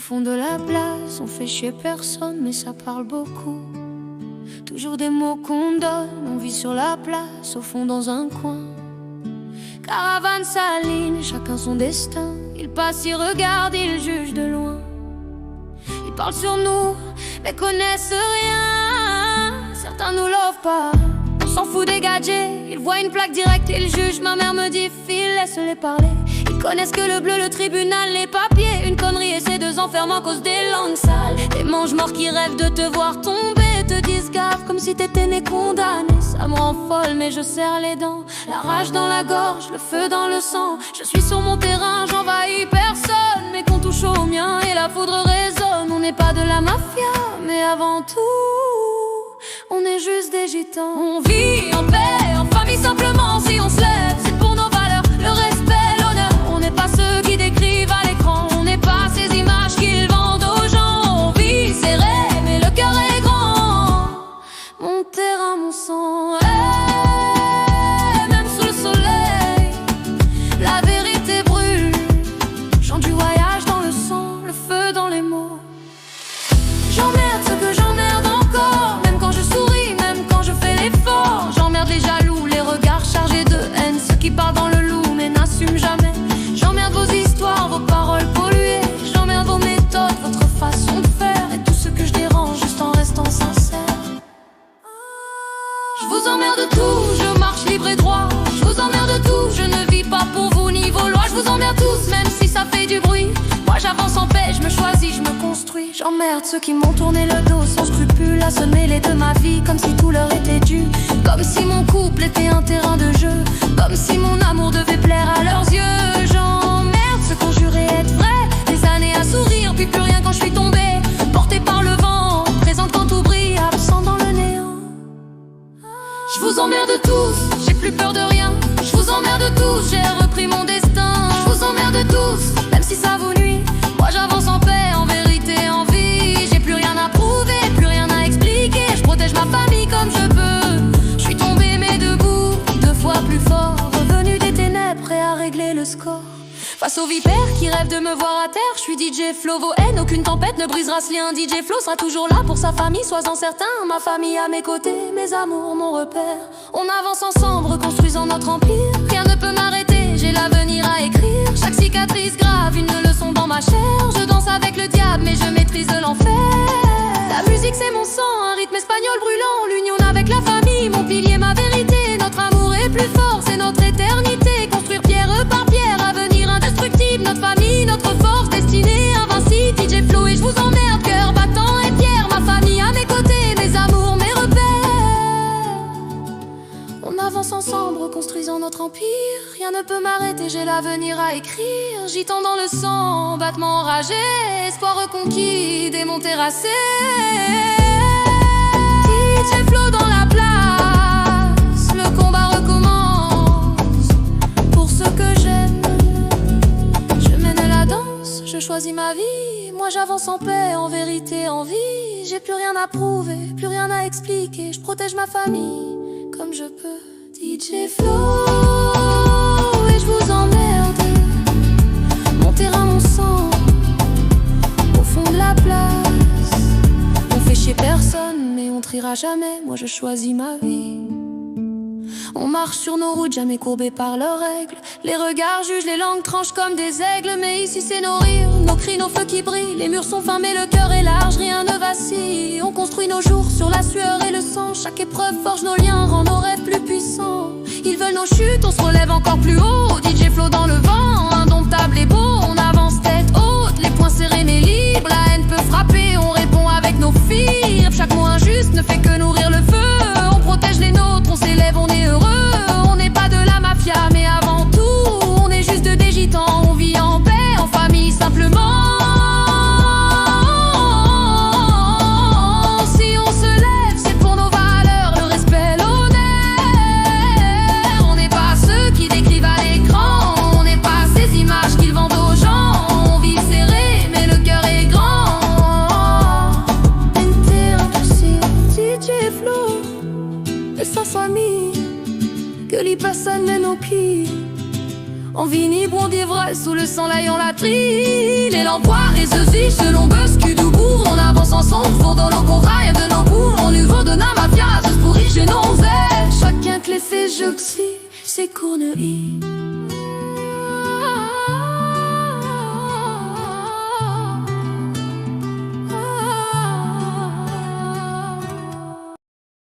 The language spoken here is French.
fond de la place, on fait chier personne, mais ça parle beaucoup. Toujours des mots qu'on donne, on vit sur la place, au fond dans un coin. Caravane s'aligne, chacun son destin. Ils passent, ils regardent, ils jugent de loin. Ils parlent sur nous, mais connaissent rien. Certains nous lovent pas, on s'en fout des gadgets. Ils voient une plaque directe, ils jugent. Ma mère me dit, file, laisse-les parler. Ils connaissent que le bleu, le tribunal, les papiers. Une connerie et ces deux enfermes à cause des langues sales. Des mange-morts qui rêvent de te voir tomber, te disent gaffe comme si t'étais né condamné. Ça me rend folle mais je serre les dents. La rage dans la gorge, le feu dans le sang. Je suis sur mon terrain, j'envahis personne. Mais qu'on touche au mien et la foudre résonne. On n'est pas de la mafia, mais avant tout, on est juste des gitans. On vit en paix, en famille simplement. Si on se lève, c'est pour nos valeurs, le respect, l'honneur. On n'est pas ceux qui décrivent à l'écran. On n'est pas ces images qu'ils vendent aux gens. On vit serré, mais le cœur est grand. Mon terrain, mon sang, même sous le soleil, la vérité brûle. Chant du voyage dans le sang, le feu dans les mots. J'emmerde ce que j'emmerde encore, même quand je souris, même quand je fais l'effort. J'emmerde les jaloux, les regards chargés de haine, ceux qui parlent dans le loup mais n'assument jamais. J'emmerde vos histoires, vos paroles polluées. J'emmerde vos méthodes, votre façon de faire, et tout ce que je dérange juste en restant sincère. Je vous emmerde tous, je marche libre et droit. Je vous emmerde tous, je ne vis pas pour vous ni vos lois. Je vous emmerde tous, même si ça fait du bruit. Moi j'avance en paix, je me choisis, je me construis. J'emmerde ceux qui m'ont tourné le dos sans scrupule, à se mêler de ma vie comme si tout leur était dû. Comme si mon couple était un terrain de jeu, comme si mon amour devait plaire à leurs yeux. J'emmerde ceux qu'on jurait être vrais, des années à sourire, puis plus rien quand je suis tombée. Portée par le vent, présente quand tout brille, absent dans le néant. Je vous emmerde tous, j'ai plus peur de rien. Je vous emmerde tous, j'ai repris mon destin. Je vous emmerde tous, même si ça vous nuit. Moi j'avance en paix, en vérité, en vie. J'ai plus rien à prouver, plus rien à expliquer. Je protège ma famille comme je peux. Je suis tombée mais debout, 2 fois plus fort. Revenu des ténèbres, prêt à régler le score. Face aux vipères qui rêvent de me voir à terre, je suis DJ Flo, vos haines, aucune tempête ne brisera ce lien. DJ Flo sera toujours là pour sa famille, sois-en certain. Ma famille à mes côtés, mes amours, mon repère. On avance ensemble, reconstruisant notre empire. Rien ne peut m'arrêter, j'ai l'avenir à écrire. Chaque cicatrice grave, une leçon dans ma chair. Je danse avec le diable, mais je maîtrise de l'enfer. La musique c'est mon sang, un rythme espagnol brûlant. L'union avec la famille, mon pilier, ma vérité. Notre amour est plus fort, c'est notre éternité. Construire pierre par pierre, avenir indestructible. Notre famille, notre force, destinée invincible. DJ Flo et je vous emmerde, cœur battant et fier. Ma famille à mes côtés, mes amours, mes repères. On avance ensemble, reconstruisant notre empire. Rien ne peut m'arrêter, j'ai l'avenir à écrire. Gitan dans le sang, battement enragé. Espoir reconquis, démon terrassé. DJ Flo dans la place, le combat recommence. Pour ceux que j'aime, je mène la danse, je choisis ma vie. Moi j'avance en paix, en vérité, en vie. J'ai plus rien à prouver, plus rien à expliquer. Je protège ma famille comme je peux. DJ Flo, et je vous emmerde. Mon terrain, mon sang, au fond de la place. On fait chier personne, mais on triera jamais. Moi je choisis ma vie. On marche sur nos routes, jamais courbés par leurs règles. Les regards jugent, les langues tranchent comme des aigles. Mais ici c'est nos rires, nos cris, nos feux qui brillent. Les murs sont fins mais le cœur est large, rien ne vacille. On construit nos jours sur la sueur et le sang. Chaque épreuve forge nos liens, rend nos rêves plus puissants. Ils veulent nos chutes, on se relève encore plus haut. DJ Flo dans le vent, indomptable et beau. On avance tête haute, les poings serrés mais libres. La haine peut frapper, on répond avec nos fibres. Chaque mot injuste ne fait que nourrir le feu. On protège les nôtres, on s'élève, on est heureux. On n'est pas de la mafia mais avant tout, on est juste des gitans. On vit en paix, en famille simplement. Si on se lève, c'est pour nos valeurs, le respect, l'honneur. On n'est pas ceux qui décrivent à l'écran. On n'est pas ces images qu'ils vendent aux gens. On vit serré mais le cœur est grand. DJ Flo et sa famille, que les personnes mènent au pied. En vini, bon des vrais, sous le sang laillant la trille. Les lampoires et ceci, selon Buscu d'Oubourg. On avance ensemble, pour dans l'encouraille de l'embourg. On niveau de la mafia, juste pour riche et non zèle. Chacun que les fait, je c'est corneille.